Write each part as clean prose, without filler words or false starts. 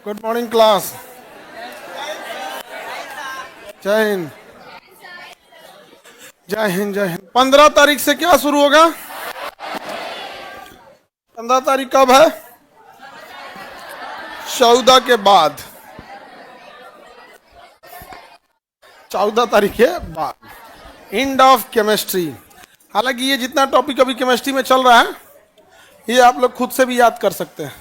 Good morning class. जय हिंद। जय हिंद जय हिंद। 15 तारीख से क्या शुरू होगा? 15 तारीख कब है? 14 के बाद। 14 तारीख के बाद एंड ऑफ केमिस्ट्री। हालांकि ये जितना टॉपिक अभी केमिस्ट्री में चल रहा है ये आप लोग खुद से भी याद कर सकते हैं।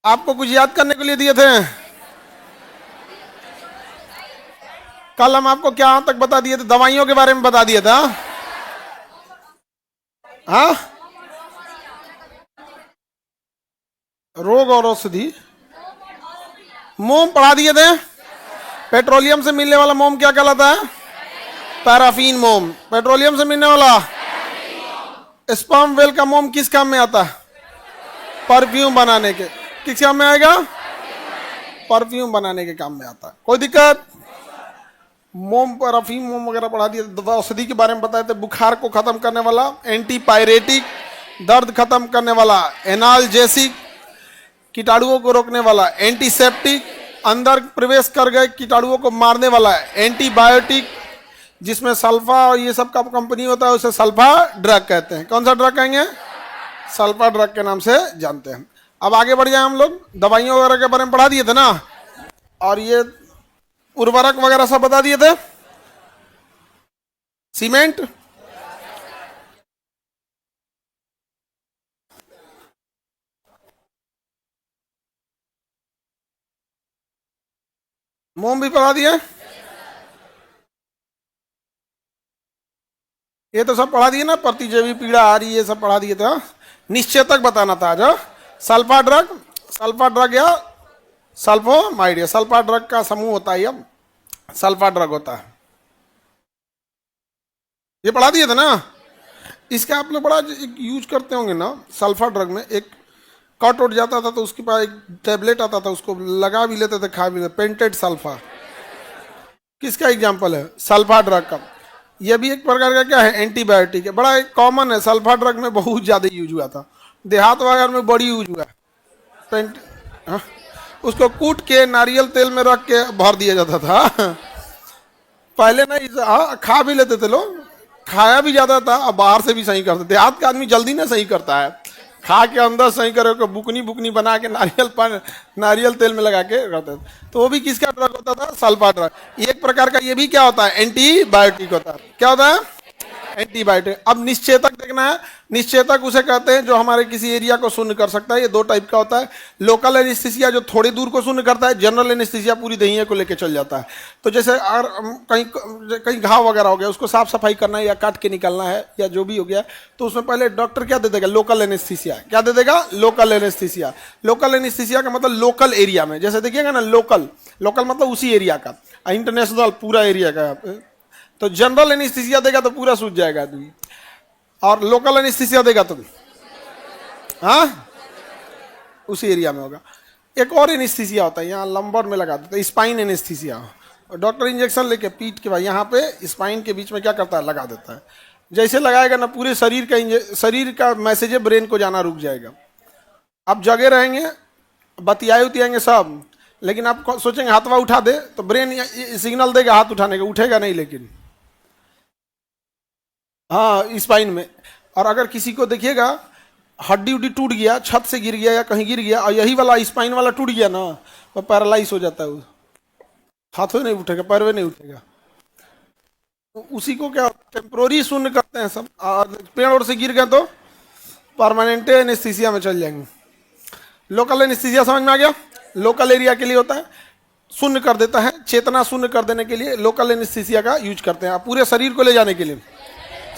आपको कुछ याद करने के लिए दिए थे। कल हम आपको क्या तक बता दिए थे? दवाइयों के बारे में बता दिए थे। हाँ, रोग और औषधि। मोम पढ़ा दिए थे। पेट्रोलियम से मिलने वाला मोम क्या कहलाता है? पैराफीन मोम। पेट्रोलियम से मिलने वाला स्पर्म वेल का मोम किस काम में आता है? परफ्यूम बनाने के। किस काम में आएगा? परफ्यूम बनाने के काम में आता है। कोई दिक्कत? मोम, परफ्यूम, मोम वगैरह पढ़ा दिए। दवा औषधि के बारे में बताए थे। बुखार को खत्म करने वाला एंटीपायरेटिक, दर्द खत्म करने वाला एनाल्जेसिक, कीटाणुओं को रोकने वाला एंटीसेप्टिक, अंदर प्रवेश कर गए कीटाणुओं को मारने वाला एंटीबायोटिक, जिसमें सल्फा और ये सब का कंपनी होता है, उसे सल्फा ड्रग कहते हैं। कौन सा ड्रग कहेंगे? सल्फा ड्रग के नाम से जानते हैं। अब आगे बढ़ जाए हम लोग। दवाइयों वगैरह के बारे में पढ़ा दिए थे ना, और ये उर्वरक वगैरह सब बता दिए थे। सीमेंट, मोम भी पढ़ा दिए। ये तो सब पढ़ा दिए ना। प्रतिजैवी पीड़ा आ रही, ये सब पढ़ा दिए थे। निश्चेतक बताना था जो सल्फा ड्रग, सल्फा ड्रग या सल्फोमाइड, या सल्फा ड्रग का समूह होता है, अब सल्फा ड्रग होता है। ये पढ़ा दिए थे ना। इसका आप लोग बड़ा यूज करते होंगे ना। सल्फा ड्रग में एक कट उठ जाता था तो उसके पास एक टेबलेट आता था, उसको लगा भी लेते थे, खा भी लेते। पेंटेड सल्फा किसका एग्जाम्पल है? सल्फा ड्रग का। यह भी एक प्रकार का क्या है? एंटीबायोटिक है। बड़ा एक कॉमन है। सल्फा ड्रग में बहुत ज्यादा यूज हुआ था। देहात वगैरह में बड़ी यूज हुआ है। पेंट, हाँ? उसको कूट के नारियल तेल में रख के भर दिया जाता था। पहले ना, हाँ, खा भी लेते थे लोग। खाया भी जाता था, अब बाहर से भी सही करते। देहात का आदमी जल्दी ना सही करता है। खा के अंदर सही करे, बुकनी बुकनी बना के नारियल तेल में लगा के करते थे। तो वो भी किसका ड्रग होता था? Sulfa drug. एक प्रकार का ये भी क्या होता है? एंटीबायोटिक होता है। क्या होता है? एंटीबायोटिक। अब निश्चेतक देखना है। निश्चेतक उसे कहते हैं जो हमारे किसी एरिया को शून्य कर सकता है। ये दो टाइप का होता है। लोकल एनेस्थीसिया जो थोड़ी दूर को शून्य करता है। जनरल एनेस्थीसिया पूरी देहिया को लेकर चल जाता है। तो जैसे अगर कहीं कहीं घाव वगैरह हो गया, उसको साफ सफाई करना है या काट के निकालना है या जो भी हो गया, तो उसमें पहले डॉक्टर क्या दे देगा? Local anaesthesia. क्या दे देगा? Local anaesthesia. लोकल एनेस्थीसिया का मतलब लोकल एरिया में। जैसे देखिएगा ना, लोकल, लोकल मतलब उसी एरिया का। इंटरनेशनल पूरा एरिया का। तो जनरल एनेस्थीसिया देगा तो पूरा सूझ जाएगा आदमी, और लोकल एनेस्थीसिया देगा तो हाँ उसी एरिया में होगा। एक और एनेस्थीसिया होता है, यहाँ लंबर में लगा देता है, स्पाइन एनेस्थीसिया। डॉक्टर इंजेक्शन लेके पीठ के बाद यहाँ पे स्पाइन के बीच में क्या करता है? लगा देता है। जैसे लगाएगा ना, पूरे शरीर का मैसेज ब्रेन को जाना रुक जाएगा। आप जगे रहेंगे, बतियाए उतियाएंगे सब, लेकिन आप सोचेंगे हाथवा उठा दे, तो ब्रेन सिग्नल देगा हाथ उठाने का, उठेगा नहीं लेकिन, हाँ, स्पाइन में। और अगर किसी को देखिएगा हड्डी उड्डी टूट गया, छत से गिर गया या कहीं गिर गया, और यही वाला स्पाइन वाला टूट गया ना, तो पैरालाइज हो जाता है। हाथों नहीं उठेगा, पैरवे नहीं उठेगा। तो उसी को क्या टेम्पोररी शून्य करते हैं सब। और पेड़ और से गिर गए तो परमानेंट एनेस्थीसिया में चल जाएंगे। लोकल एनेस्थीसिया समझ में आ गया? लोकल एरिया के लिए होता है, शून्य कर देता है। चेतना शून्य कर देने के लिए लोकल एनेस्थीसिया का यूज करते हैं। पूरे शरीर को ले जाने के लिए,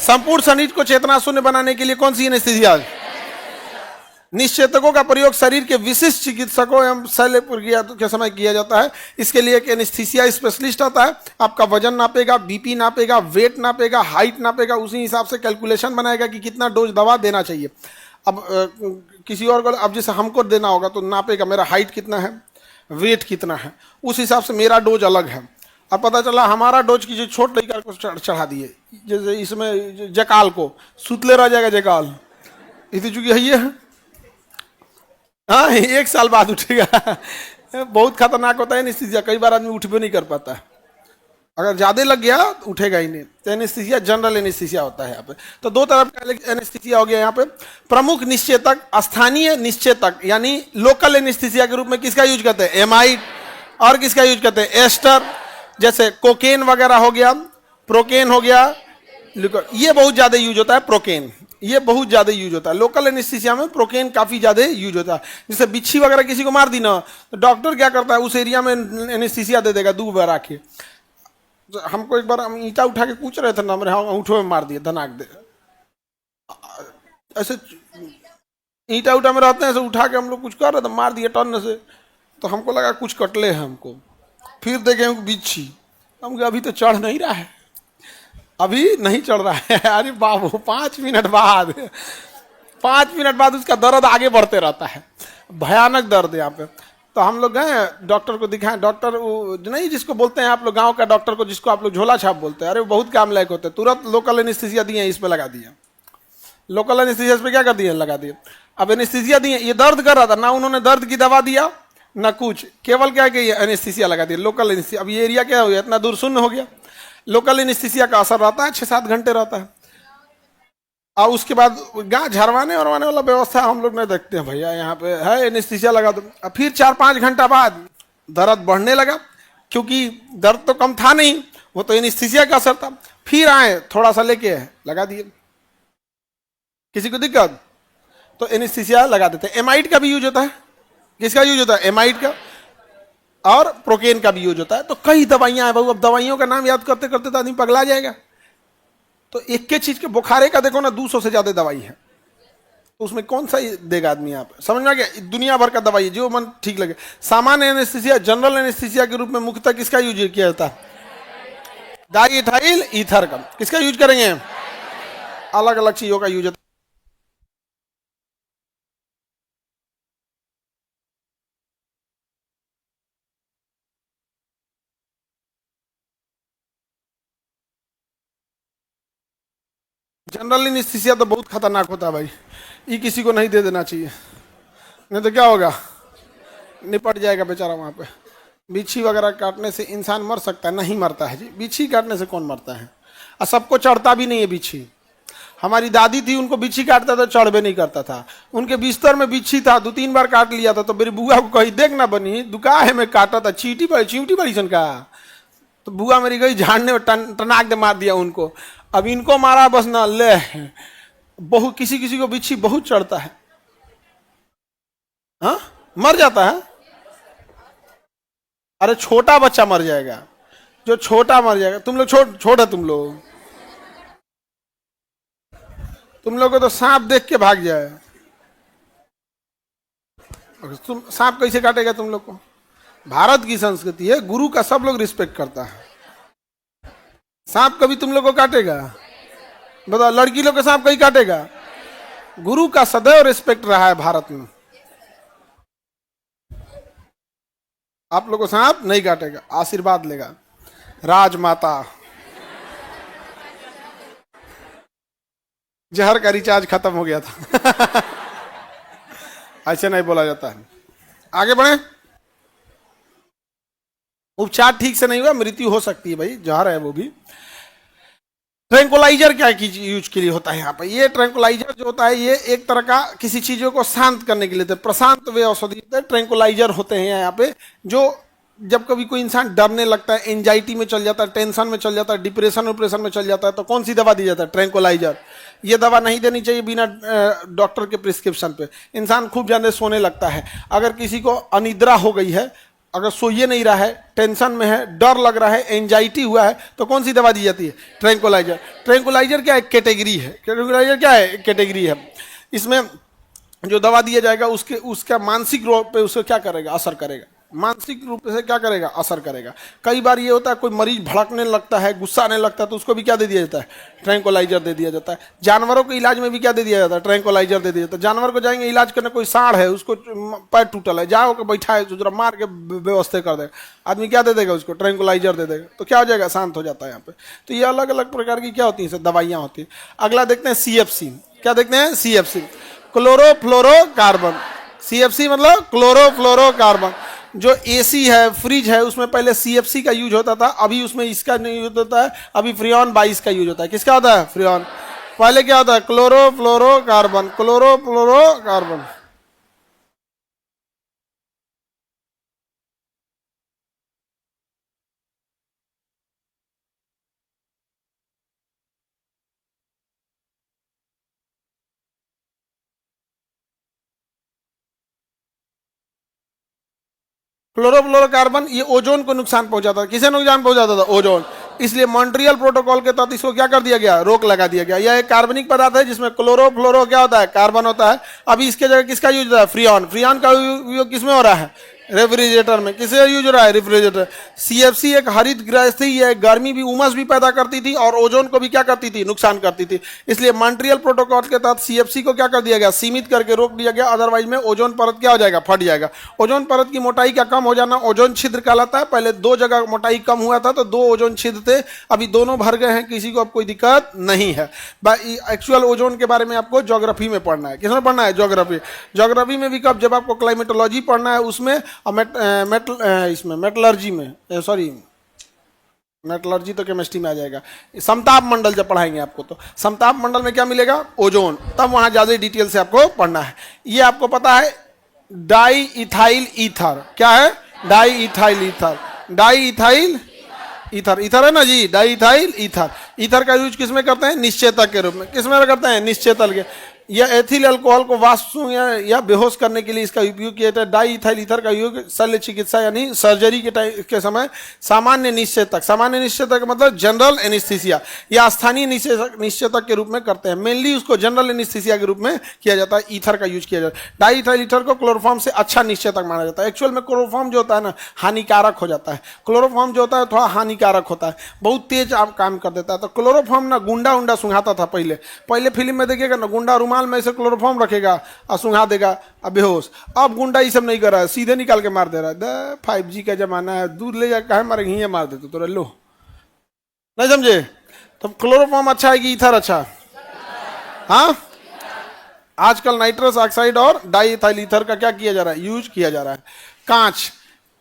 संपूर्ण शरीर को चेतना शून्य बनाने के लिए कौन सी एनेस्थीसिया? निश्चेतकों का प्रयोग शरीर के विशिष्ट चिकित्सकों एवं शल्य प्रक्रिया के समय किया जाता है। इसके लिए एक एनेस्थीसिया स्पेशलिस्ट आता है। आपका वजन नापेगा, बीपी नापेगा, वेट नापेगा, हाइट नापेगा, उसी हिसाब से कैलकुलेशन बनाएगा कि कितना डोज दवा देना चाहिए। अब किसी और को, अब जैसे हमको देना होगा तो नापेगा मेरा हाइट कितना है, वेट कितना है, उस हिसाब से मेरा डोज अलग है। अब पता चला हमारा डोज की जो छोट लड़का को चढ़ा दिए, जैसे इसमें जकाल को सुतले रह जाएगा जकाल, इतनी चूंकि है ये, हाँ 1 साल बाद उठेगा। बहुत खतरनाक होता है एनेस्थीसिया, कई बार आदमी उठ भी नहीं कर पाता है, अगर ज्यादा लग गया तो उठेगा ही नहीं। तो एनेस्थीसिया जनरल एनेस्थीसिया होता है यहाँ पे। तो दो तरफ का एनेस्थीसिया हो गया यहाँ पे। प्रमुख निश्चेतक, स्थानीय निश्चेतक यानी लोकल एनेस्थीसिया के रूप में किसका यूज करते हैं? एमाइड। और किसका यूज करते हैं? एस्टर, जैसे कोकेन वगैरह हो गया, प्रोकेन हो गया, ये बहुत ज्यादा यूज होता है। प्रोकेन ये बहुत ज्यादा यूज होता है लोकल एनेस्थीसिया में, प्रोकेन काफी ज्यादा यूज होता है। जैसे बिच्छी वगैरह किसी को मार दी ना, तो डॉक्टर क्या करता है, उस एरिया में एनेस्थीसिया दे देगा 2 बार आके। हमको एक बार हम ईंटा उठा के पूछ रहे थे ना, मेरे अंगूठों में मार दिए धनाक दे, ऐसे ईंटा उठा में रहते हैं, ऐसे उठा के हम लोग कुछ कर रहे थे, मार दिए टन से। तो हमको लगा कुछ कटले हैं हमको, फिर देखे हमको बिच्छी, हम अभी तो चढ़ नहीं रहा है, अभी नहीं चढ़ रहा है। अरे बाबू 5 मिनट बाद, 5 मिनट बाद उसका दर्द आगे बढ़ते रहता है, भयानक दर्द यहाँ पे। तो हम लोग गए डॉक्टर को दिखाएं, डॉक्टर नहीं जिसको बोलते हैं आप लोग गांव का डॉक्टर को, जिसको आप लोग झोला छाप बोलते हैं, अरे वो बहुत काम लायक होते हैं। तुरंत लोकल एनेस्थीसिया दिए, इस पे लगा दिया, लोकल एनेस्थीसिया पे क्या कर दिए, लगा दिए। अब एनेस्थीसिया दिए, ये दर्द कर रहा था ना, उन्होंने दर्द की दवा दिया ना कुछ, केवल क्या कि एनेस्थीसिया लगा दिया, लोकल एनेस्थीसिया। अब ये एरिया क्या हो गया, इतना दूर शून्य हो गया। लोकल एनेस्थीसिया का असर रहता है 6-7 घंटे रहता है, और उसके बाद गाँव झरवाने वरवाने वाला व्यवस्था हम लोग नहीं देखते हैं भैया, यहाँ पे है एनेस्थीसिया लगा दो। अब फिर 4-5 घंटा बाद दर्द बढ़ने लगा, क्योंकि दर्द तो कम था नहीं, वो तो एनेस्थीसिया का असर था। फिर आए थोड़ा सा लेके लगा दिए, किसी को दिक्कत तो एनेस्थीसिया लगा देते हैं। एमाइड का भी यूज होता है, किसका यूज होता है? एमाइड का। और प्रोकेन का भी यूज होता है। तो कई दवाइयां हैं, अब दवाइयों का नाम याद करते करते तो आदमी पगला जाएगा। तो एक के चीज के बुखारे का देखो ना 200 से ज्यादा दवाई है, तो उसमें कौन सा देगा आदमी? यहाँ पे समझ में आ गया, दुनिया भर का दवाई है, जो मन ठीक लगे। सामान्य एनेस्थीसिया, जनरल एनेस्थीसिया के रूप में मुख्यतः किसका यूज किया जाता है? डाइइथाइल ईथर का। किसका यूज करेंगे? अलग अलग चीजों का यूज होता है। जनरल एनेस्थीसिया तो बहुत खतरनाक होता है भाई, ये किसी को नहीं दे देना चाहिए, नहीं तो क्या होगा, निपट जाएगा बेचारा वहां पे। बिच्छी वगैरह काटने से इंसान मर सकता है? नहीं मरता है जी, बिच्छी काटने से कौन मरता है? और सबको चढ़ता भी नहीं है बिच्छी। हमारी दादी थी, उनको बिच्छी काटता था, चढ़ भी नहीं करता था। उनके बिस्तर में बिच्छी था, 2-3 बार काट लिया था, तो मेरी बुआ को कही देख ना बनी दुका है मैं काटा था, चींटी बड़ी सन का। तो बुआ मेरी गई झाड़ने, टनाक दे मार दिया उनको। अब इनको मारा बस ना ले, बहुत किसी किसी को बिच्छी बहुत चढ़ता है, हाँ मर जाता है। अरे छोटा बच्चा मर जाएगा, जो छोटा मर जाएगा। तुम लोग छोटा, तुम लोग को तो सांप देख के भाग जाए। तुम सांप कैसे काटेगा तुम लोग को? भारत की संस्कृति है, गुरु का सब लोग रिस्पेक्ट करता है। सांप कभी तुम लोग को काटेगा? बताओ, लड़की लोग के सांप कहीं काटेगा? गुरु का सदैव रिस्पेक्ट रहा है भारत में। आप लोग को सांप नहीं काटेगा, आशीर्वाद लेगा। राजमाता, जहर का रिचार्ज खत्म हो गया था। ऐसे नहीं बोला जाता है। आगे बढ़े। उपचार ठीक से नहीं हुआ, मृत्यु हो सकती है भाई, जहर है वो भी। ट्रैंकुलाइजर क्या यूज के लिए होता है यहाँ पर? ये ट्रैंकुलाइजर जो होता है, ये एक तरह का किसी चीजों को शांत करने के लिए, प्रशांत वे औषधि होते हैं। ट्रैंकुलाइजर होते हैं यहाँ पे, जो जब कभी कोई इंसान डरने लगता है, एंजाइटी में चल जाता है, टेंशन में चल जाता है, डिप्रेशन में चल जाता है, तो कौन सी दवा दी जाता है? ट्रैंकुलाइजर। ये दवा नहीं देनी चाहिए बिना डॉक्टर के प्रिस्क्रिप्शन पे। इंसान खूब ज्यादा सोने लगता है, अगर किसी को अनिद्रा हो गई है, अगर सोइए नहीं रहा है, टेंशन में है, डर लग रहा है, एंजाइटी हुआ है, तो कौन सी दवा दी जाती है? ट्रैंकुलाइजर। ट्रैंकुलाइजर क्या है? कैटेगरी है। ट्रैंकुलाइजर क्या है? कैटेगरी है। इसमें जो दवा दिया जाएगा उसका मानसिक रोग पे उसको क्या करेगा? असर करेगा। मानसिक रूप से क्या करेगा, असर करेगा। कई बार ये होता है कोई मरीज भड़कने लगता है, गुस्सा आने लगता है, तो उसको भी क्या दे दिया जाता है, ट्रैंक्विलाइजर दे दिया जाता है। जानवरों के इलाज में भी क्या दे दिया जाता है, ट्रैंक्विलाइजर दे दिया जाता है। जानवर को जाएंगे इलाज करने, कोई सांड है उसको पैर टूटल है, जाओ के बैठा है, जरा मार के व्यवस्था कर देगा, आदमी क्या दे देगा उसको, ट्रैंक्विलाइजर दे देगा, तो क्या हो जाएगा, शांत हो जाता है यहाँ पे। तो ये अलग अलग प्रकार की क्या होती है दवाइयाँ होती है। अगला देखते हैं CFC। क्या देखते हैं, CFC, क्लोरोफ्लोरोकार्बन। CFC मतलब क्लोरोफ्लोरोकार्बन। जो AC है, फ्रिज है, उसमें पहले CFC का यूज होता था, अभी उसमें इसका नहीं यूज होता है, अभी फ्रियॉन 22 का यूज होता है। किसका होता है, फ्रियॉन। पहले क्या होता है, क्लोरोफ्लोरोकार्बन, क्लोरोफ्लोरोकार्बन। क्लोरोफ्लोरोकार्बन ये ओजोन को नुकसान पहुंचाता था। किसे नुकसान पहुंचाता था, ओजोन। इसलिए मॉन्ट्रियल प्रोटोकॉल के तहत इसको क्या कर दिया गया, रोक लगा दिया गया। यह एक कार्बनिक पदार्थ है जिसमें क्लोरोफ्लोरो क्या होता है, कार्बन होता है। अभी इसके जगह किसका यूज होता है, फ्रियॉन। फ्रियॉन का उपयोग किसमें हो रहा है, रेफ्रिजरेटर में। किसे यूज हो रहा है, रेफ्रिजरेटर। CFC एक हरित गैस थी, यह गर्मी भी, उमस भी पैदा करती थी और ओजोन को भी क्या करती थी, नुकसान करती थी। इसलिए मॉन्ट्रियल प्रोटोकॉल के तहत CFC को क्या कर दिया गया, सीमित करके रोक दिया गया। अदरवाइज में ओजोन परत क्या हो जाएगा, फट जाएगा। ओजोन परत की मोटाई का कम हो जाना ओजोन छिद्र कहलाता है। पहले 2 जगह मोटाई कम हुआ था तो 2 ओजोन छिद्र थे, अभी दोनों भर गए हैं, किसी को अब कोई दिक्कत नहीं है। एक्चुअल ओजोन के बारे में आपको ज्योग्राफी में पढ़ना है। किसमें पढ़ना है, ज्योग्राफी। ज्योग्राफी में भी कब, जब आपको क्लाइमेटोलॉजी पढ़ना है उसमें, इसमें मेटलर्जी में, सॉरी मेटलर्जी तो केमिस्ट्री में आ जाएगा। समताप मंडल जब पढ़ाएंगे आपको, तो समताप मंडल में क्या मिलेगा, ओजोन, तब वहां ज्यादा डिटेल से आपको पढ़ना है। ये आपको पता है डाई इथाइल ईथर। क्या है, di ethyl ether. Di ethyl ether, ether है ना जी, डाई इथाइल ईथर। ईथर का यूज किसमें करते हैं, निश्चेतक के रूप में। किसमें करते हैं, निश्चेतक के। यह एथिल अल्कोहल को वाष्प या बेहोश करने के लिए इसका उपयोग किया जाता है। डाई इथाइल ईथर का उपयोग शल्य चिकित्सा यानी सर्जरी के समय सामान्य निश्चेतक, सामान्य निश्चेतक मतलब जनरल एनेस्थीसिया या स्थानीय निश्चेतक के रूप में करते हैं। मेनली उसको जनरल एनेस्थीसिया के रूप में किया जाता है, ईथर का यूज किया जाता है। डाई इथाइल ईथर को क्लोरोफॉर्म से अच्छा निश्चेतक माना जाता है। एक्चुअल में क्लोरोफॉर्म जो होता है ना, हानिकारक हो जाता है। क्लोरोफॉर्म जो होता है थोड़ा हानिकारक होता है, बहुत तेज काम कर देता है। तो क्लोरोफॉर्म ना गुंडा उंडा सुंघाता था पहले। पहले फिल्म में देखिएगा ना, गुंडा रुमाल में ऐसे क्लोरोफॉर्म रखेगा और सुंघा देगा अब बेहोश। अब गुंडा ये सब नहीं कर रहा है, सीधे निकाल के मार दे रहा है। 5G का जमाना है, दूर ले जाकर कहे मारेंगे, यहीं मार देते तो लो, नहीं समझे। तो क्लोरोफॉर्म अच्छा है कि ईथर अच्छा, हाँ। आजकल नाइट्रस ऑक्साइड और डाई इथाइल ईथर का क्या किया जा रहा है, यूज किया जा रहा है। कांच,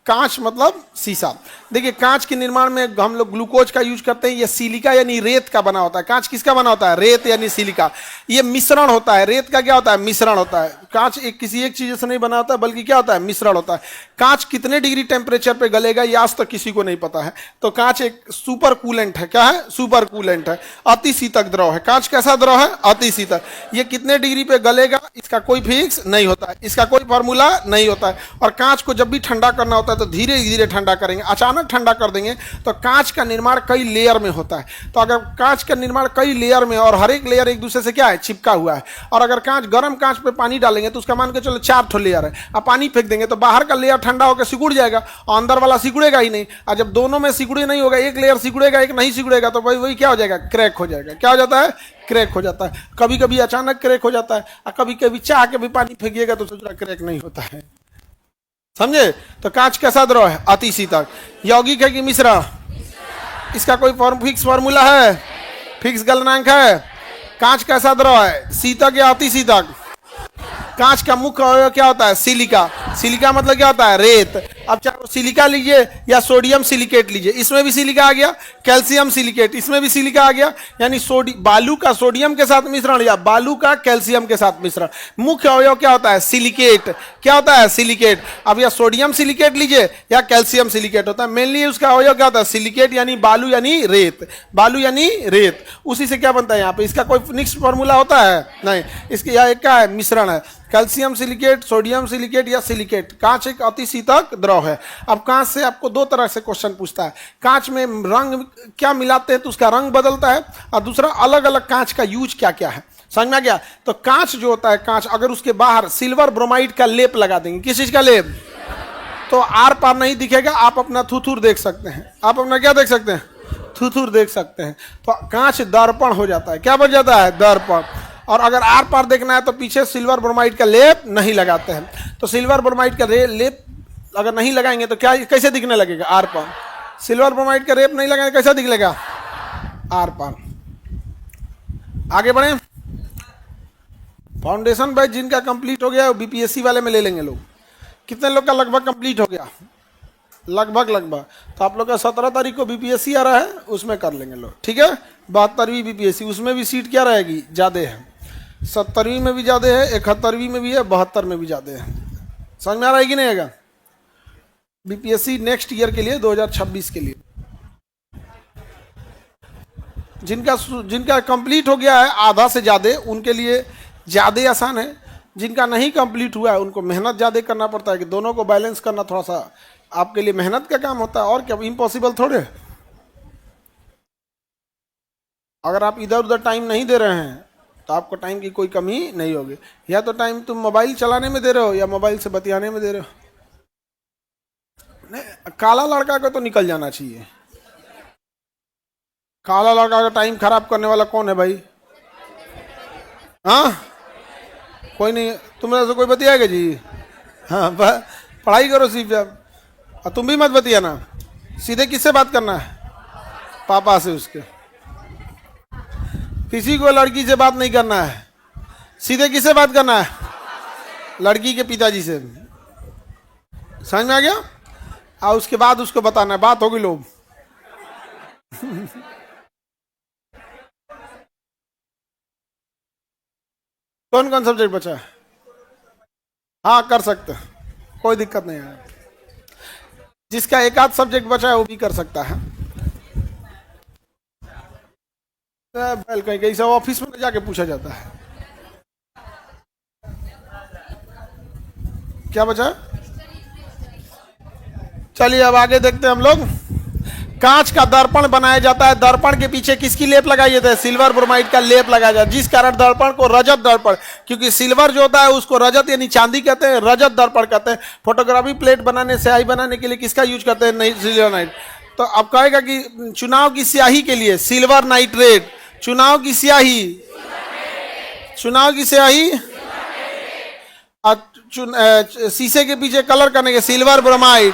कांच मतलब शीशा। देखिए कांच के निर्माण में हम लोग ग्लूकोज का यूज करते हैं। ये सिलिका यानी रेत का बना होता है। कांच किसका बना होता है, रेत यानी सिलिका। ये मिश्रण होता है, रेत का क्या होता है, मिश्रण होता है। कांच किसी एक चीज से नहीं बना होता है, बल्कि क्या होता है, मिश्रण होता है। कांच कितने डिग्री टेम्परेचर पे गलेगा ये आज तक किसी को नहीं पता है। तो कांच एक सुपर कूलेंट है। क्या है, सुपर कूलेंट है, अति शीतक द्रव है। कांच कैसा द्रव है, अति शीतक। ये कितने डिग्री पे गलेगा इसका कोई फिक्स नहीं होता है, इसका कोई फॉर्मूला नहीं होता है। और कांच को जब भी ठंडा करना होता है तो धीरे धीरे ठंडा करेंगे, अचानक ठंडा कर देंगे तो कांच का निर्माण कई लेयर में होता है। तो अगर कांच का निर्माण कई लेयर में और हर एक लेयर एक दूसरे से क्या है, चिपका हुआ है। और अगर कांच गर्म कांच पे पानी डालेंगे तो उसका मान के चलो 4 ठो लेयर है, अब पानी फेंक देंगे तो बाहर का लेयर ठंडा होकर सिकुड़ जाएगा और अंदर वाला सिकुड़ेगा ही नहीं। और जब दोनों में सिकुड़े नहीं होगा, एक लेयर सिकुड़ेगा एक नहीं सिकुड़ेगा, तो वही क्या हो जाएगा, क्रैक हो जाएगा। क्या हो जाता है, क्रैक हो जाता है। कभी कभी अचानक क्रैक हो जाता है और कभी कभी चाह के भी पानी फेंकिएगा तो सोच रहा क्रैक नहीं होता है, समझे। तो कांच कैसा द्रव है, अति शीतक। यौगिक है कि मिश्रण, इसका कोई फिक्स फॉर्मूला है, फिक्स गलनांक है। कांच कैसा द्रव है, शीतक या अति शीतक। कांच का मुख्य अवयव क्या होता है, सिलिका। सिलिका मतलब क्या होता है, रेत। अब चाहे सिलिका लीजिए या सोडियम सिलिकेट लीजिए, इसमें भी सिलिका आ गया। कैल्शियम सिलिकेट, इसमें भी सिलिका आ गया। यानी बालू का सोडियम के साथ मिश्रण या बालू का कैल्शियम के साथ मिश्रण। मुख्य अवयव क्या होता है, सिलिकेट। क्या होता है, सिलिकेट। अब या सोडियम सिलिकेट लीजिए या कैल्शियम सिलिकेट होता है। मेनली उसका अवयव क्या होता है, सिलिकेट यानी बालू यानी रेत। बालू यानी रेत, उसी से क्या बनता है यहाँ पे, इसका कोई फिक्स फॉर्मूला होता है नहीं। इसके यहाँ एक क्या है, मिश्रण है। कैल्शियम सिलिकेट, सोडियम सिलिकेट या सिलिकेट। कांच एक अति शीतक द्रव है। अब कांच से आपको 2 तरह से क्वेश्चन पूछता है। कांच में रंग क्या मिलाते हैं तो उसका रंग बदलता है, और दूसरा अलग अलग कांच का यूज क्या क्या है, समझ में आ गया। तो कांच जो होता है, कांच अगर उसके बाहर सिल्वर ब्रोमाइड का लेप लगा देंगे, किस चीज का लेप, तो आर पार नहीं दिखेगा, आप अपना थुथुर देख सकते हैं। आप अपना क्या देख सकते हैं? थुथुर देख सकते हैं। तो कांच दर्पण हो जाता है। क्या बन जाता है? दर्पण। और अगर आर पार देखना है तो पीछे सिल्वर ब्रोमाइड का लेप नहीं लगाते हैं। तो सिल्वर ब्रोमाइड का लेप अगर नहीं लगाएंगे तो क्या, कैसे दिखने लगेगा? Are par. सिल्वर ब्रोमाइड का लेप नहीं लगाएंगे कैसा दिखलेगा? आर पार। आगे बढ़े। फाउंडेशन बैच जिनका कंप्लीट हो गया बीपीएससी वाले में ले लेंगे लोग। कितने लोग का लगभग कंप्लीट हो गया? लगभग। तो आप लोग का 17 तारीख को बीपीएससी आ रहा है, उसमें कर लेंगे लोग, ठीक है। 72वीं बीपीएससी, उसमें भी सीट क्या रहेगी? ज़्यादा है। 70वीं में भी ज़्यादा है, 71वीं में भी है, 72 में भी ज़्यादा है। समझ में आ रहा है कि नहीं आएगा? बीपीएससी नेक्स्ट ईयर के लिए, 2026 के लिए। जिनका कंप्लीट हो गया है आधा से ज़्यादा, उनके लिए ज़्यादा आसान है। जिनका नहीं कंप्लीट हुआ है उनको मेहनत ज़्यादा करना पड़ता है, कि दोनों को बैलेंस करना थोड़ा सा आपके लिए मेहनत का काम होता है। और क्या, इम्पॉसिबल थोड़े। अगर आप इधर उधर टाइम नहीं दे रहे हैं तो आपको टाइम की कोई कमी नहीं होगी। या तो टाइम तुम मोबाइल चलाने में दे रहे हो या मोबाइल से बतियाने में दे रहे हो। नहीं, काला लड़का को तो निकल जाना चाहिए। काला लड़का का टाइम खराब करने वाला कौन है भाई? हाँ, कोई नहीं। तुम्हारे से कोई बतियाएगा जी? हाँ, पढ़ाई करो सिर्फ। और तुम भी मत बतियाना। सीधे किससे बात करना है? पापा से उसके। किसी को लड़की से बात नहीं करना है। सीधे किससे बात करना है? लड़की के पिताजी से। समझ में आ गया? और उसके बाद उसको बताना है। बात होगी लोग। कौन कौन सब्जेक्ट बचा है? हाँ, कर सकते हैं, कोई दिक्कत नहीं है। जिसका एक आध सब्जेक्ट बचा है वो भी कर सकता है। कहीं कहीं सब ऑफिस में जाके पूछा जाता है। क्या बचा? चलिए अब आगे देखते हैं हम लोग। कांच का दर्पण बनाया जाता है। दर्पण के पीछे किसकी लेप लगाई जाती है? सिल्वर ब्रोमाइड का लेप लगाया जाता है, जिस कारण दर्पण को रजत दर्पण, क्योंकि सिल्वर जो होता है उसको रजत यानी चांदी कहते हैं, रजत दर्पण कहते हैं। फोटोग्राफी प्लेट बनाने, स्याही बनाने के लिए किसका यूज करते हैं? नहीं, सिल्वर नाइट। तो अब कहेगा कि चुनाव की स्याही के लिए सिल्वर नाइट्रेट। चुनाव की स्याही, चुनाव की स्याही। शीशे के पीछे कलर करने के सिल्वर ब्रोमाइड।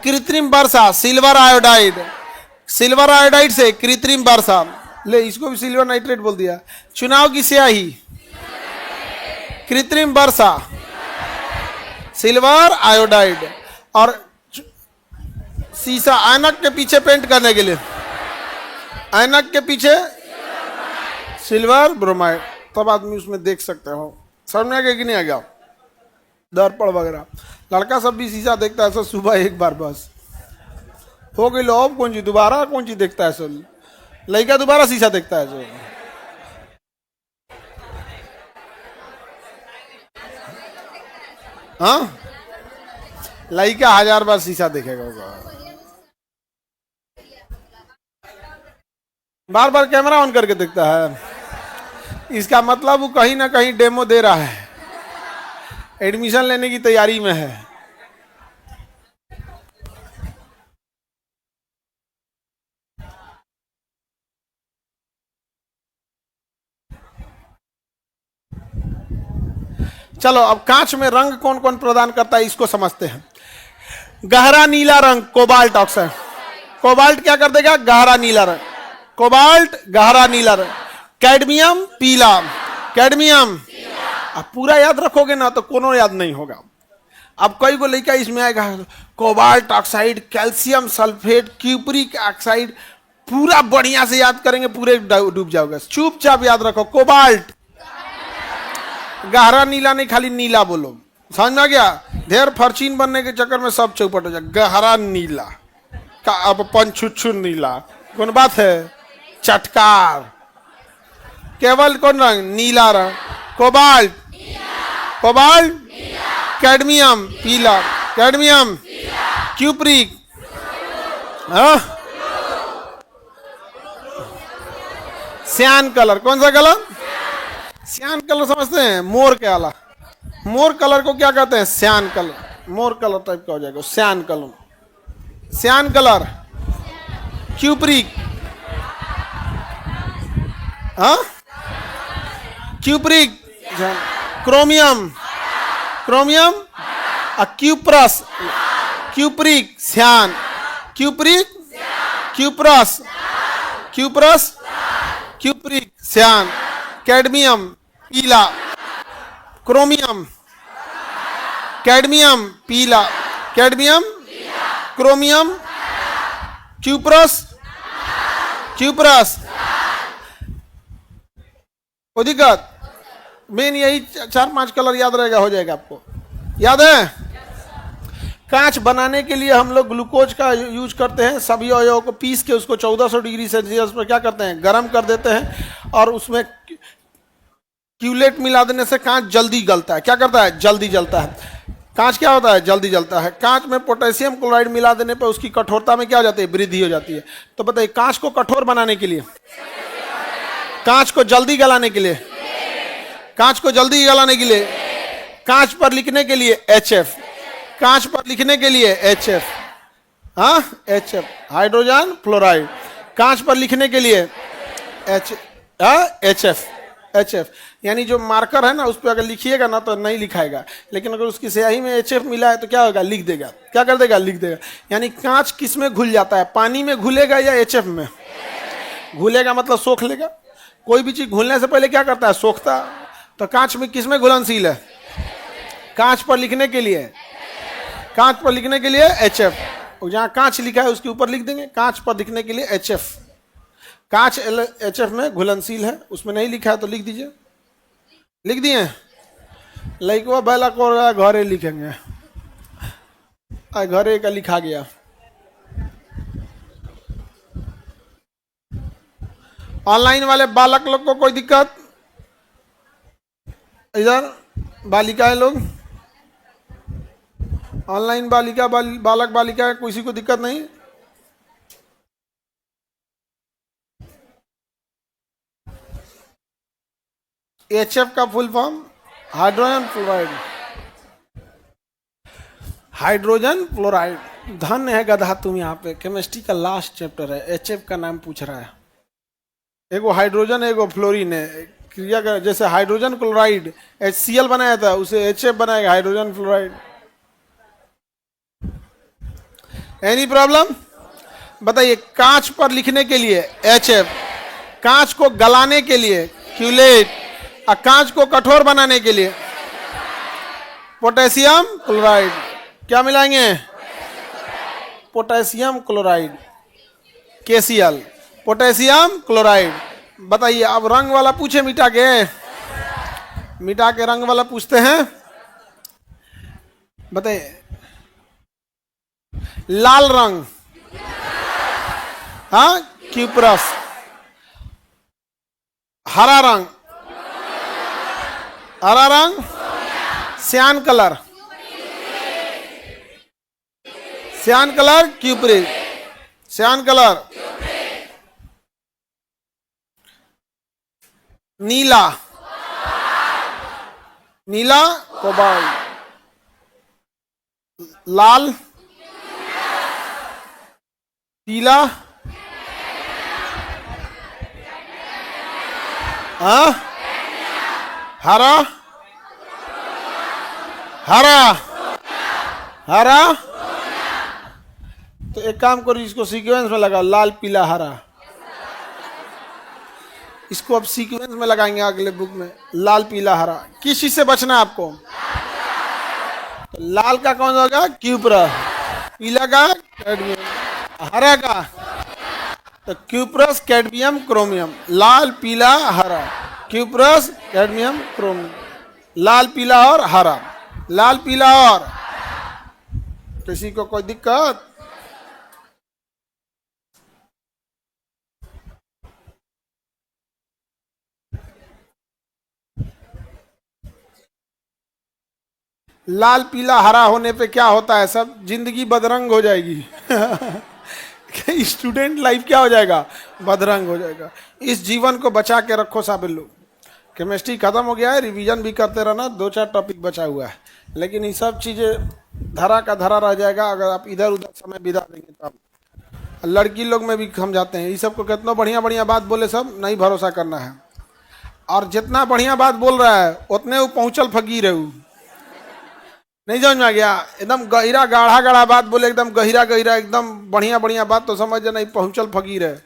कृत्रिम वर्षा सिल्वर आयोडाइड। सिल्वर आयोडाइड से कृत्रिम वर्षा, ले इसको भी सिल्वर नाइट्रेट बोल दिया। चुनाव की स्याही, कृत्रिम वर्षा, सिल्वर आयोडाइड। और शीशा ऐनक के पीछे पेंट करने के लिए, ऐनक के पीछे सिल्वर ब्रोमाइड। तब आदमी उसमें देख सकते हो। समझ में आ गया कि नहीं आ गया? दर्पण वगैरह। लड़का सब भी शीशा देखता है सर, सुबह एक बार बस हो गई। लो अब कौन चीज दोबारा, कौन चीज देखता है सर? लड़का दोबारा शीशा देखता है सर। हाँ, लड़का 1000 बार शीशा देखेगा होगा। बार बार कैमरा ऑन करके देखता है। इसका मतलब वो कहीं ना कहीं डेमो दे रहा है, एडमिशन लेने की तैयारी में है। चलो अब कांच में रंग कौन कौन प्रदान करता है इसको समझते हैं। गहरा नीला रंग कोबाल्ट ऑक्साइड। कोबाल्ट क्या कर देगा? गहरा नीला रंग। कोबाल्ट गहरा नीला रंग। कैडमियम पीला। कैडमियम, अब पूरा याद रखोगे ना तो कोनो याद नहीं होगा। अब कई को लेकर इसमें आएगा cobalt oxide, calcium sulphate, cupric oxide. पूरा बढ़िया से याद करेंगे, पूरे डूब जाओगे। चुपचाप याद रखो। कोबाल्ट गहरा नीला नहीं, खाली नीला बोलो। समझ में आ गया? ढेर फर्चीन बनने के चक्कर में सब चौपट हो जाए। गहरा नीला का अब पंचुच्छू नीला कौन बात है? चटकार। केवल कौन रंग? नीला रंग। कोबाल्ट, कोबाल्ट, कैडमियम पीला, कैडमियम, क्यूपरिक, सियान कलर। कौन सा कलर? सियान कलर समझते हैं? मोर के आला। मोर कलर को क्या कहते हैं? सियान कलर। मोर कलर टाइप का हो जाएगा, cyan colour, cyan colour, cupric, हाँ cupric, chromium, chromium, cuprous, cupric cyan, cupric, cuprous, cuprous, cupric cyan, cadmium पीला, क्रोमियम, कैडमियम पीला, कैडमियम, क्रोमियम, क्यूप्रस, क्यूप्रस। कोई दिक्कत? मेन यही 4-5 कलर याद रहेगा, हो जाएगा आपको, याद है। कांच बनाने के लिए हम लोग ग्लूकोज का यूज करते हैं, सभी अवयवों को पीस के उसको 1400 डिग्री सेल्सियस पर क्या करते हैं, गर्म कर देते हैं, और उसमें क्यूलेट मिला देने से कांच जल्दी गलता है। क्या करता है? जल्दी जलता है। कांच क्या होता है? जल्दी जलता है। कांच में पोटेशियम क्लोराइड मिला देने पर उसकी कठोरता में क्या हो जाती है? वृद्धि हो जाती है। तो बताइए, कांच को कठोर बनाने के लिए, कांच को जल्दी गलाने के लिए, कांच को जल्दी गलाने के लिए, कांच पर लिखने के लिए HF, कांच पर लिखने के लिए HF, हाँ HF हाइड्रोजन फ्लोराइड, कांच पर लिखने के लिए HF, यानी जो मार्कर है ना उस पर अगर लिखिएगा ना तो नहीं लिखाएगा, लेकिन अगर उसकी स्याही में HF मिला है तो क्या होगा? लिख देगा। क्या कर देगा? लिख देगा। यानी कांच किस में घुल जाता है? पानी में घुलेगा या HF में घुलेगा? मतलब सोख लेगा। कोई भी चीज घुलने से पहले क्या करता है? सोखता। तो कांच में किस में घुलनशील है? कांच पर लिखने के लिए, कांच पर लिखने के लिए HF, जहां कांच लिखा है उसके ऊपर लिख देंगे कांच पर लिखने के लिए HF। कांच HF में घुलनशील है, उसमें नहीं लिखा है तो लिख दीजिए। लिख दिए? लइकवा बैला को घरे लिखेंगे, घरे का लिखा गया। ऑनलाइन वाले बालक लोग को कोई दिक्कत? इधर बालिकाएं लोग, ऑनलाइन बालिका बालक बालिका किसी को दिक्कत नहीं? HF का full form hydrogen fluoride, hydrogen fluoride. धन्य है गधा तुम, यहाँ पे केमिस्ट्री का लास्ट चैप्टर है, HF का नाम पूछ रहा है। एगो हाइड्रोजन एगो फ्लोरीन है, क्रिया का जैसे हाइड्रोजन क्लोराइड HCl बनाया था उसे HF बनाएगा, हाइड्रोजन फ्लोराइड। Any problem? बताइए, कांच पर लिखने के लिए HF, कांच को गलाने के लिए क्यूलेट, और कांच को कठोर बनाने के लिए पोटेशियम क्लोराइड। क्या मिलाएंगे? Potassium chloride, KCl, potassium chloride. बताइए, अब रंग वाला पूछे मिटा के, मिटा के रंग वाला पूछते हैं। बताइए, लाल रंग, हाँ क्यूप्रस। हरा रंग, हरा रंग cyan colour, cyan colour cupric, cyan colour. नीला, नीला कोबाल्ट। लाल, पीला, हाँ हरा, हरा, हरा। तो एक काम करो, इसको सीक्वेंस में लगाओ, लाल पीला हरा। इसको अब सीक्वेंस में लगाएंगे अगले बुक में, लाल पीला हरा। किस चीज से बचना है आपको? तो लाल का कौन होगा? क्यूप्रस, पीला का कैडमियम, हरा का तो क्यूप्रस कैडमियम क्रोमियम। लाल पीला हरा, क्यूप्रस कैडमियम क्रोमियम, लाल पीला और हरा, लाल पीला और। किसी को कोई दिक्कत? लाल पीला हरा होने पे क्या होता है? सब जिंदगी बदरंग हो जाएगी। स्टूडेंट लाइफ क्या हो जाएगा? बदरंग हो जाएगा। इस जीवन को बचा के रखो साबिर लोग। केमिस्ट्री खत्म हो गया है, रिवीजन भी करते रहना, 2-4 टॉपिक बचा हुआ है, लेकिन ये सब चीजें धरा का धरा रह जाएगा अगर आप इधर उधर समय बिता देंगे तब। लड़की लोग में भी समझाते हैं, ये सबको कितना बढ़िया बढ़िया बात बोले सब नहीं भरोसा करना है। और जितना बढ़िया बात बोल रहा है उतने वो पहुंचल फकीर है वो। नहीं समझ में आ गया? एकदम गहिरा गाढ़ा गाढ़ा बात बोले, एकदम गहिरा गहिरा एकदम बढ़िया बढ़िया बात, तो समझ नहीं पहुंचल फकीर है।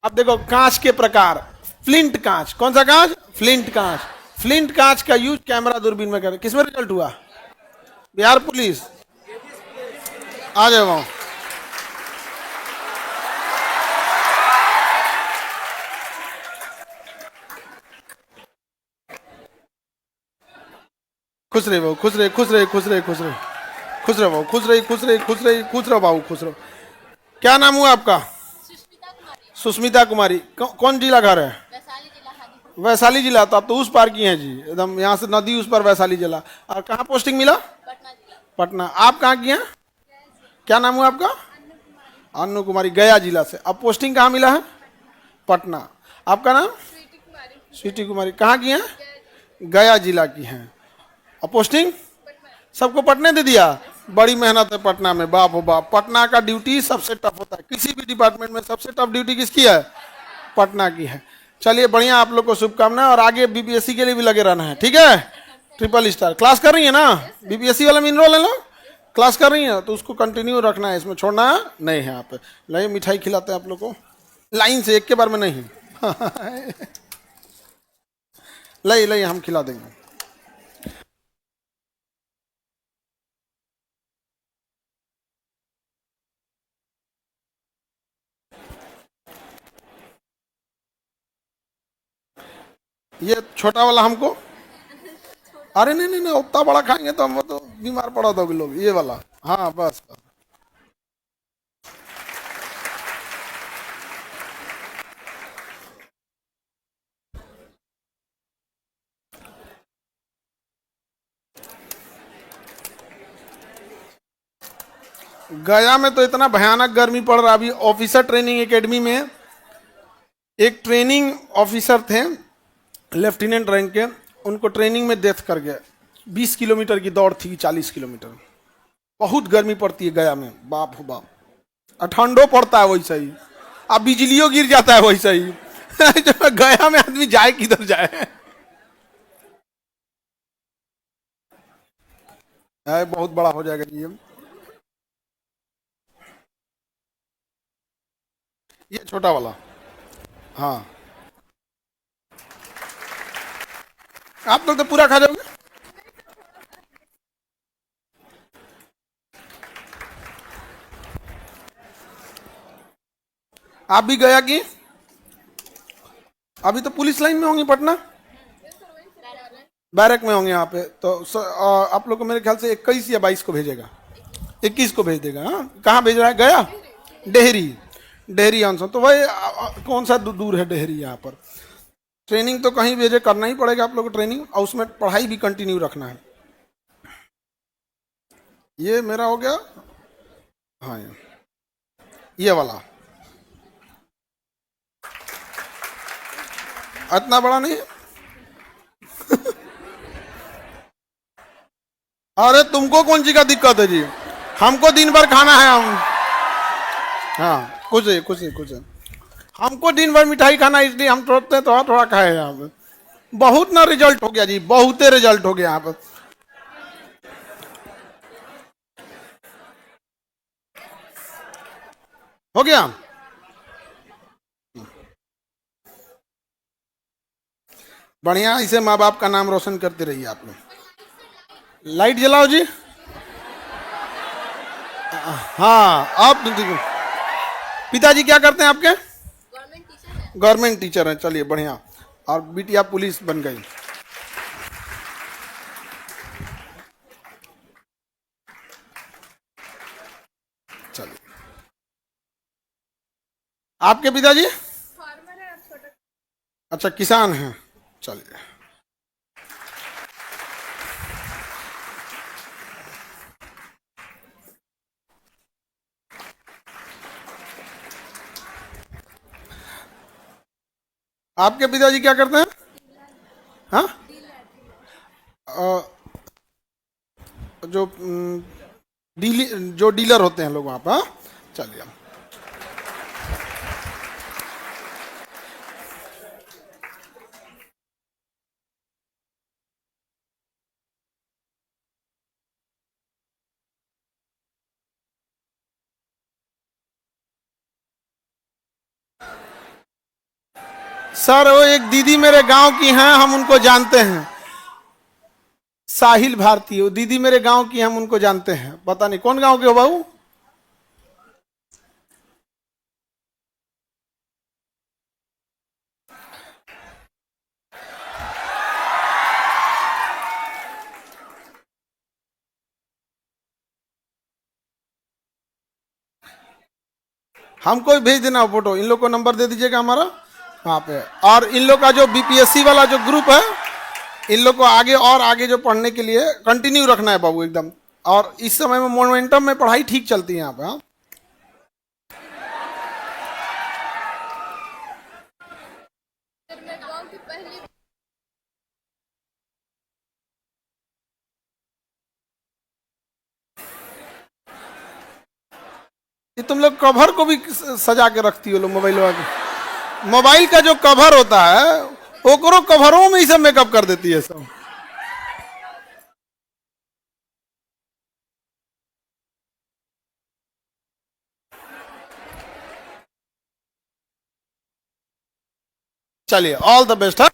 अब देखो कांच के प्रकार, फ्लिंट कांच। कौन सा कांच? फ्लिंट कांच। फ्लिंट कांच का यूज कैमरा दूरबीन में कर, किसमें रिजल्ट हुआ? बिहार पुलिस। आ जाओ। खुश रहे बहू, खुश रहे, खुश रहे, खुश रहे, खुश रहे, खुश रहे बहू, खुश रही, खुश रही, खुश रही, खुश रहो बाबू, खुश रहो। क्या नाम हुआ आपका? सुष्मिता कुमारी। कौन जिला घर है? वैशाली जिला। तो आप तो उस पार की हैं जी, एकदम यहाँ से नदी उस पर वैशाली जिला। और कहाँ पोस्टिंग मिला? पटना। आप कहाँ की हैं? क्या नाम हुआ आपका? अन्नू कुमारी, गया जिला से। अब पोस्टिंग कहाँ मिला है? पटना। आपका नाम? स्वीटी कुमारी। कहाँ की हैं? गया जिला की हैं। और पोस्टिंग सबको पटने दे दिया। बड़ी मेहनत है पटना में, बाप हो बाप। पटना का ड्यूटी सबसे टफ होता है, किसी भी डिपार्टमेंट में सबसे टफ ड्यूटी किसकी है? पटना की है। चलिए बढ़िया, आप लोग को शुभकामनाएं, और आगे बीपीएससी के लिए भी लगे रहना है, ठीक है? ट्रिपल स्टार क्लास कर रही है ना? बीपीएससी वाला में इनरोल है ना? क्लास कर रही है तो उसको कंटिन्यू रखना है, इसमें छोड़ना नहीं है। आप लाइए मिठाई खिलाते हैं आप लोग को, लाइन से, एक के बार में नहीं। लाइए लाइए, हम खिला देंगे। ये छोटा वाला हमको, अरे नहीं नहीं नहीं, उतना बड़ा खाएंगे तो हम तो बीमार पड़ा दोगे लोग। ये वाला, हाँ बस। गया में तो इतना भयानक गर्मी पड़ रहा। अभी ऑफिसर ट्रेनिंग एकेडमी में एक ट्रेनिंग ऑफिसर थे, लेफ्टिनेंट रैंक के, उनको ट्रेनिंग में डेथ कर गया। 20 किलोमीटर की दौड़ थी, 40 किलोमीटर। बहुत गर्मी पड़ती है गया में, बाप हो बाप। और ठंडो पड़ता है वैसा ही, अब बिजलियों गिर जाता है वैसा ही। गया में आदमी जाए किधर जाए? बहुत बड़ा हो जाएगा ये छोटा वाला। हाँ, आप लोग तो पूरा खा जाओगे। आप भी गया कि अभी तो पुलिस लाइन में होंगे पटना, बैरक में होंगे यहाँ पे। तो आप लोग को मेरे ख्याल से 21 या 22 को भेजेगा, 21 को भेज देगा। हाँ, कहाँ भेज रहा है? गया, डेहरी। डेहरी आंसर तो भाई कौन सा दूर है डेहरी यहाँ पर? ट्रेनिंग तो कहीं भेजे, करना ही पड़ेगा आप लोग को ट्रेनिंग, और उसमें पढ़ाई भी कंटिन्यू रखना है। ये मेरा हो गया। हाँ, ये वाला इतना बड़ा नहीं है। अरे तुमको कौन सी का दिक्कत है जी? हमको दिन भर खाना है हम। हाँ, कुछ है, कुछ है, कुछ है। हमको दिन भर मिठाई खाना, इसलिए हम थोड़ा थोड़ा थोड़ा खाए यहाँ पे। बहुत ना रिजल्ट हो गया जी, बहुते रिजल्ट हो गया यहाँ पे। हो गया। बढ़िया, इसे माँ बाप का नाम रोशन करते रहिए आप लोग। लाइट जलाओ जी। हाँ, आप देखो, पिताजी क्या करते हैं आपके? गवर्नमेंट टीचर हैं। चलिए बढ़िया। और बिटिया पुलिस बन गई। चलिए, आपके पिताजी? अच्छा, किसान हैं। चलिए, आपके पिताजी क्या करते हैं? हाँ, जो जो डीलर होते हैं लोग वहां पर। चलिए, सर वो एक दीदी मेरे गांव की हैं, हम उनको जानते हैं, साहिल भारती। वो दीदी मेरे गांव की, हम उनको जानते हैं। पता नहीं कौन गांव के हो बाबू? हमको भी भेज देना फोटो, इन लोग को नंबर दे दीजिएगा हमारा वहाँ पे। और इन लोग का जो बीपीएससी वाला जो ग्रुप है, इन लोग को आगे और आगे जो पढ़ने के लिए कंटिन्यू रखना है बाबू एकदम। और इस समय में मोमेंटम में पढ़ाई ठीक चलती है यहाँ पे। हाँ, ये तुम लोग कवर को भी सजा के रखती हो लोग मोबाइल के। मोबाइल का जो कवर होता है ओकरो कवरों में ही सब मेकअप कर देती है सब। चलिए, ऑल द बेस्ट। है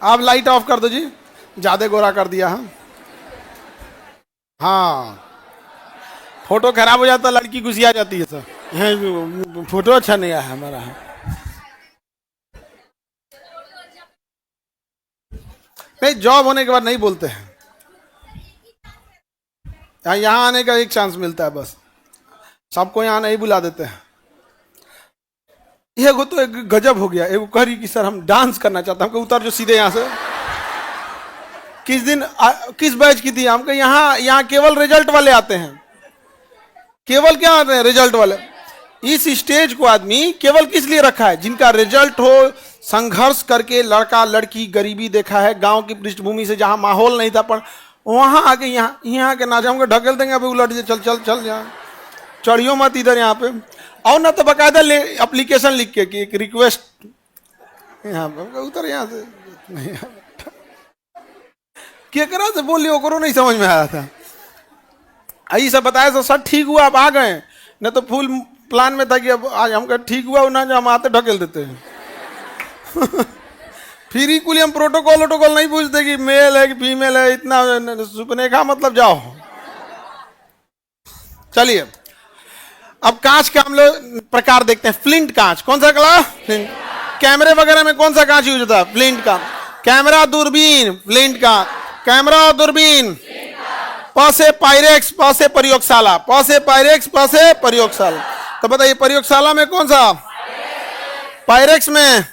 आप लाइट ऑफ कर दो जी, ज्यादा गोरा कर दिया। हाँ हाँ, फोटो खराब हो जाता, लड़की घुसिया जाती है सर। यहाँ फोटो अच्छा नहीं आया हमारा। नहीं, जॉब होने के बाद नहीं बोलते हैं, यहाँ आने का एक चांस मिलता है बस, सबको यहाँ नहीं बुला देते हैं। ये तो एक गजब हो गया। एक कह रही कि सर हम डांस करना चाहता हूँ, उतर जो सीधे यहाँ से। किस दिन किस बैच की थी? हम कहे यहाँ केवल रिजल्ट वाले आते हैं। केवल क्या आते हैं? रिजल्ट वाले। इस स्टेज को आदमी केवल किस लिए रखा है? जिनका रिजल्ट हो, संघर्ष करके लड़का लड़की गरीबी देखा है, गांव की पृष्ठभूमि से जहां माहौल नहीं था, पर वहां आके यहाँ के ना जाऊंगा, ढकेल देंगे अभी उलट चल चल चल यहाँ चढ़ियो मत इधर यहाँ पे। और ना तो बकायदा एप्लीकेशन लिख के कि एक रिक्वेस्ट यहाँ पे उतर यहाँ से नहीं, क्या करा से बोल लियो करो, नहीं समझ में आया था। आई सब बताया तो सर ठीक हुआ आप आ गए, न तो फुल प्लान में था कि अब आज हम ठीक हुआ ना, जो हम आते ढकेल देते हैं। फिर इक्वली हम प्रोटोकॉल नहीं पूछते कि मेल है कि फीमेल है, इतना सुपने का मतलब जाओ। चलिए, अब कांच के हम लोग प्रकार देखते हैं। फ्लिंट कांच, कौन सा कला? फ्लिंट। कैमरे वगैरह में कौन सा कांच यूज होता है? फ्लिंट का। कैमरा दूरबीन, फ्लिंट का। कैमरा और दूरबीन। प से पायरेक्स, प से प्रयोगशाला, प से पायरेक्स, प से प्रयोगशाला। तो बताइए प्रयोगशाला में कौन सा? पायरेक्स में,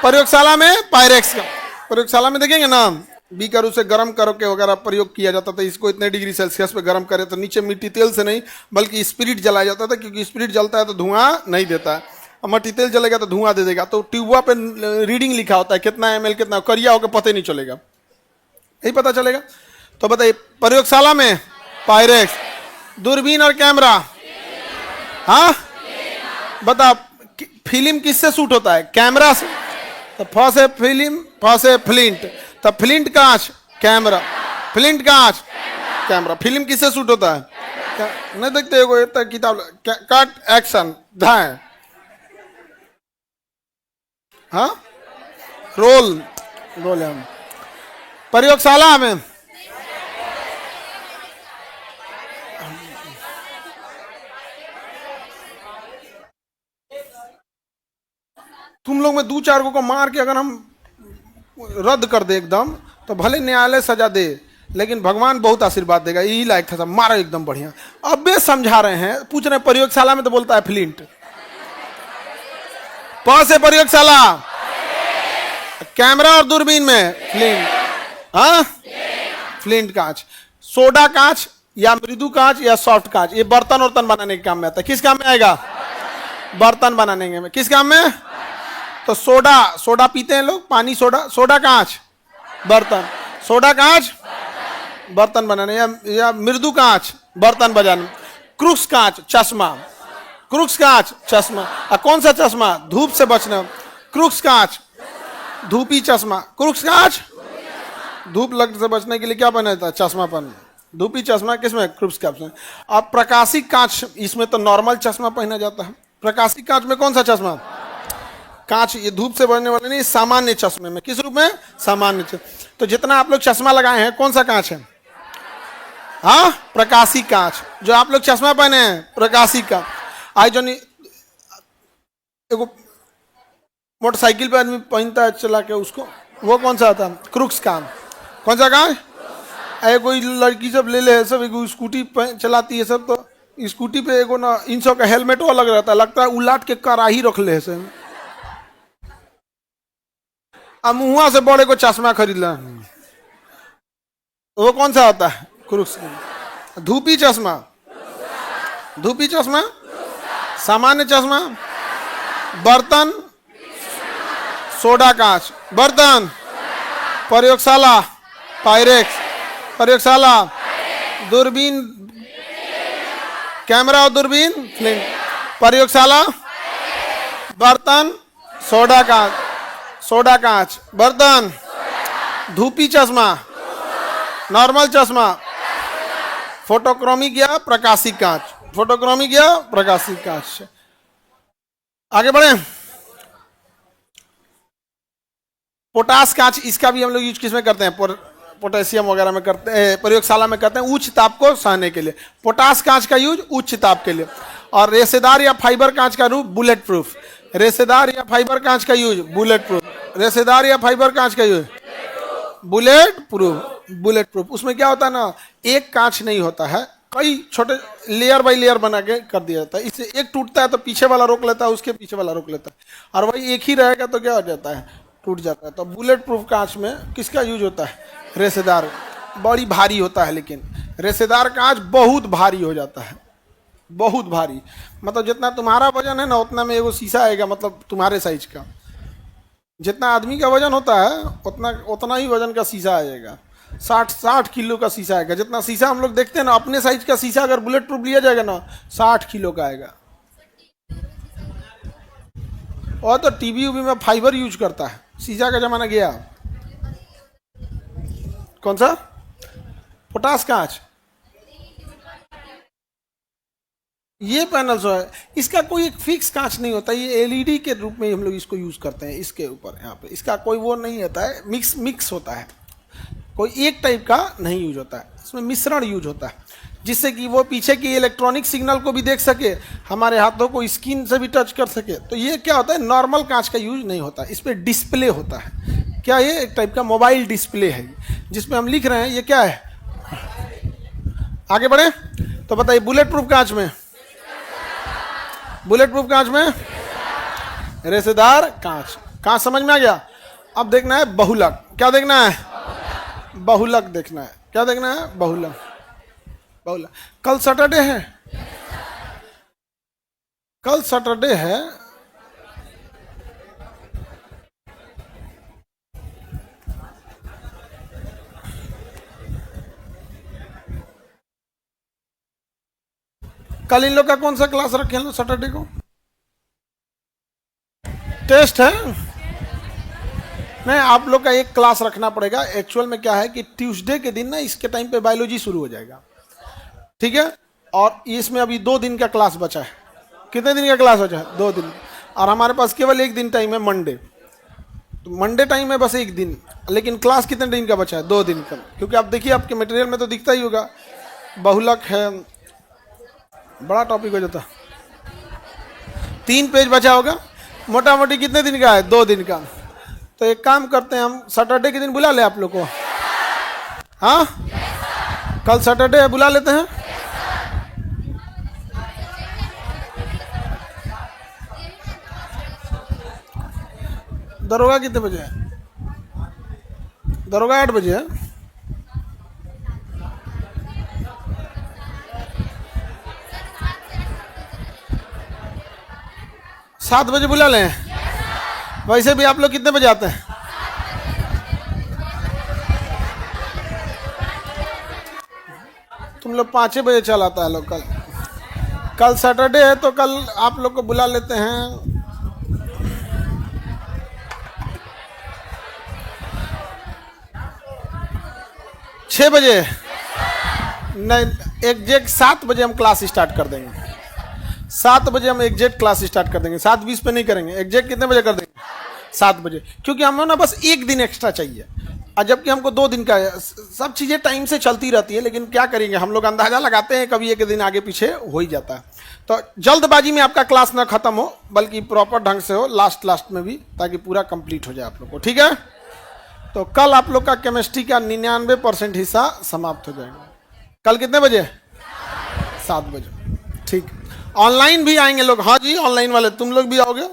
प्रयोगशाला में पायरेक्स का। प्रयोगशाला में देखेंगे ना, बीकर उसे गर्म करके वगैरह प्रयोग किया जाता था। इसको इतने डिग्री सेल्सियस पे गर्म करे तो नीचे मिट्टी तेल से नहीं बल्कि स्पिरिट जलाया जाता था, क्योंकि स्पिरिट जलता है तो धुआं नहीं देता है, और मट्टी तेल जलेगा तो धुआं दे देगा। तो ट्यूबा पे रीडिंग लिखा होता है कितना ml कितना, करिया होकर पता नहीं चलेगा, यही पता चलेगा। तो बताइए प्रयोगशाला में पायरेक्स, दूरबीन और कैमरा। हाँ बता, फिल्म किससे शूट होता है? कैमरा से। तो फ से फिल्म, फ से फ्लिंट, तो फ्लिंट कांच, कैमरा। फ्लिंट कांच, कैमरा। फिल्म किससे शूट होता है? नहीं देखते हो किताब, कट एक्शन धाए, हाँ रोल रोल है। प्रयोगशाला में तुम लोग में दो चार को मार के अगर हम रद्द कर दे एकदम, तो भले न्यायालय सजा दे, लेकिन भगवान बहुत आशीर्वाद देगा। यही लायक था सब, मारा एकदम बढ़िया। अब वे समझा रहे हैं, पूछ रहे हैं प्रयोगशाला में, तो बोलता है फ्लिंट। प से प्रयोगशाला, कैमरा और दूरबीन में फ्लिंट, हाँ फ्लिंट कांच। सोडा कांच या मृदु कांच या सॉफ्ट कांच, ये बर्तन वर्तन बनाने के काम में आता है। किस काम में आएगा? बर्तन बनाने में। किस काम में? तो सोडा, सोडा पीते हैं लोग, पानी सोडा, सोडा कांच बर्तन, सोडा कांच बर्तन बनाने, या मृदु कांच बर्तन बजाने। क्रूक्स कांच चश्मा, क्रूक्स कांच चश्मा। कौन सा चश्मा? धूप से बचना। क्रूक्स कांच धूपी चश्मा, क्रूक्स कांच धूप लग से बचने के लिए क्या पहना जाता है? चश्मा पहन। धूपी चश्मा किसमें? क्रूक्स कांच में। अब प्रकाशिक कांच, इसमें तो नॉर्मल चश्मा पहना जाता है। प्रकाशिक कांच में कौन सा चश्मा? कांच, ये धूप से बचने वाले नहीं, सामान्य चश्मे में। किस रूप में? सामान्य चश्मा। तो जितना आप लोग चश्मा लगाए हैं कौन सा कांच है? हाँ प्रकाशिक कांच। जो आप लोग चश्मा पहने हैं प्रकाशिक कांच। आज जो नहीं एगो मोटरसाइकिल पे आदमी पहनता है चला के उसको, वो कौन सा आता है? क्रूक्स कांच। कौन सा कांच? अरे कोई लड़की सब ले ले सब, एगो स्कूटी चलाती है सब, तो स्कूटी पे एगो ना इन सब का हेलमेट वो लग रहता है, लगता है उलाट के कराही रख ले से। अब मुआ से बड़े को चश्मा खरीद ला, वो कौन सा होता है? क्रूक्स। धूपी चश्मा, धूपी चश्मा, सामान्य चश्मा, बर्तन सोडा कांच, बर्तन प्रयोगशाला पायरेक्स, प्रयोगशाला दूरबीन, कैमरा और दूरबीन फ्लिंट, प्रयोगशाला बर्तन सोडा कांच, सोडा कांच बर्तन, धूपी चश्मा नॉर्मल चश्मा, फोटोक्रोमिक या प्रकाशिक कांच, फोटोक्रोमिक या प्रकाशिक कांच। आगे बढ़े। पोटास कांच, इसका भी हम लोग यूज किसमें करते हैं? पोटेशियम वगैरह में करते हैं, प्रयोगशाला में करते हैं उच्च ताप को सहने के लिए। पोटास कांच का यूज उच्च ताप के लिए। और रेशेदार या फाइबर कांच का रूप बुलेट प्रूफ, रेशेदार या फाइबर कांच का यूज बुलेट प्रूफ, रेशेदार या फाइबर कांच का use bullet proof, bullet proof. उसमें क्या होता है ना, एक कांच नहीं होता है, कई छोटे लेयर बाई लेयर बना के कर दिया जाता है। इससे एक टूटता है तो पीछे वाला रोक लेता है, उसके पीछे वाला रोक लेता है, और वही एक ही रहेगा तो क्या हो जाता है? टूट जाता है। तो बुलेट प्रूफ कांच में किसका यूज होता है? रेशेदार। बड़ी भारी होता है, लेकिन रेशेदार कांच बहुत भारी हो जाता है, बहुत भारी। मतलब जितना तुम्हारा वजन है ना उतना में एगो शीशा आएगा, मतलब तुम्हारे साइज का। जितना आदमी का वजन होता है उतना ही वजन का शीशा आएगा। 60 किलो का शीशा आएगा। जितना शीशा हम लोग देखते हैं ना, अपने साइज का शीशा अगर बुलेट प्रूफ लिया जाएगा ना 60 किलो का आएगा। और तो टीवी उवी में फाइबर यूज करता है, शीशा का जमाना गया। कौन सा? पोटास कांच। ये पैनल जो है इसका कोई एक फिक्स कांच नहीं होता, ये एलईडी के रूप में हम लोग इसको यूज करते हैं। इसके ऊपर यहाँ पे इसका कोई वो नहीं होता है, मिक्स होता है, कोई एक टाइप का नहीं यूज होता है, इसमें मिश्रण यूज होता है, जिससे कि वो पीछे की इलेक्ट्रॉनिक सिग्नल को भी देख सके, हमारे हाथों को स्किन से भी टच कर सके। तो ये क्या होता है, नॉर्मल कांच का यूज नहीं होता, इस पर डिस्प्ले होता है। क्या ये एक टाइप का मोबाइल डिस्प्ले है जिसमें हम लिख रहे हैं, ये क्या है? आगे बढ़े तो बताइए, बुलेट प्रूफ कांच में, बुलेट प्रूफ कांच में रेशेदार कांच। कांच समझ में आ गया। अब देखना है बहुलक। क्या देखना है? बहुलक देखना है। क्या देखना है? बहुलक। बहुलक। कल सैटरडे है, कल सैटरडे है। कल इन लोग का कौन सा क्लास रखे हैं सैटरडे को? टेस्ट है? नहीं, आप लोग का एक क्लास रखना पड़ेगा। एक्चुअल में क्या है कि ट्यूसडे के दिन ना इसके टाइम पे बायोलॉजी शुरू हो जाएगा, ठीक है? और इसमें अभी 2 दिन का क्लास बचा है। कितने दिन का क्लास बचा है? 2 दिन। और हमारे पास केवल 1 दिन टाइम है, मंडे। तो मंडे टाइम है बस 1 दिन, लेकिन क्लास कितने दिन का बचा है? 2 दिन का। क्योंकि आप देखिए आपके मटेरियल में तो दिखता ही होगा, बहुलक है, बड़ा टॉपिक हो जाता। 3 पेज बचा होगा। मोटा मोटी कितने दिन का है? 2 दिन का। तो एक काम करते हैं, हम सैटरडे के दिन बुला ले आप लोग को। हाँ, कल सैटरडे है, बुला लेते हैं। दरोगा कितने बजे है? दरोगा 8 बजे है। सात बजे बुला लें। वैसे भी आप लोग कितने बजे आते हैं? तुम लोग 5 बजे चल आता है लोग। कल कल सैटरडे है तो कल आप लोग को बुला लेते हैं। 6 बजे नहीं, एग्जैक्ट 7 बजे हम क्लास स्टार्ट कर देंगे। 7 बजे हम एग्जैक्ट क्लास स्टार्ट कर देंगे। 7:20 पे नहीं करेंगे। एग्जैक्ट कितने बजे कर देंगे? 7 बजे, क्योंकि हमें ना बस एक दिन एक्स्ट्रा चाहिए, और जबकि हमको 2 दिन का है। सब चीज़ें टाइम से चलती रहती है, लेकिन क्या करेंगे, हम लोग अंदाजा लगाते हैं, कभी एक दिन आगे पीछे हो ही जाता है। तो जल्दबाजी में आपका क्लास ना खत्म हो, बल्कि प्रॉपर ढंग से हो, लास्ट में भी, ताकि पूरा कंप्लीट हो जाए आप लोग को। ठीक है? तो कल आप लोग का केमिस्ट्री का 99% हिस्सा समाप्त हो जाएगा। कल कितने बजे? 7 बजे। ठीक। ऑनलाइन भी आएंगे लोग। हाँ जी, ऑनलाइन वाले तुम लोग भी आओगे?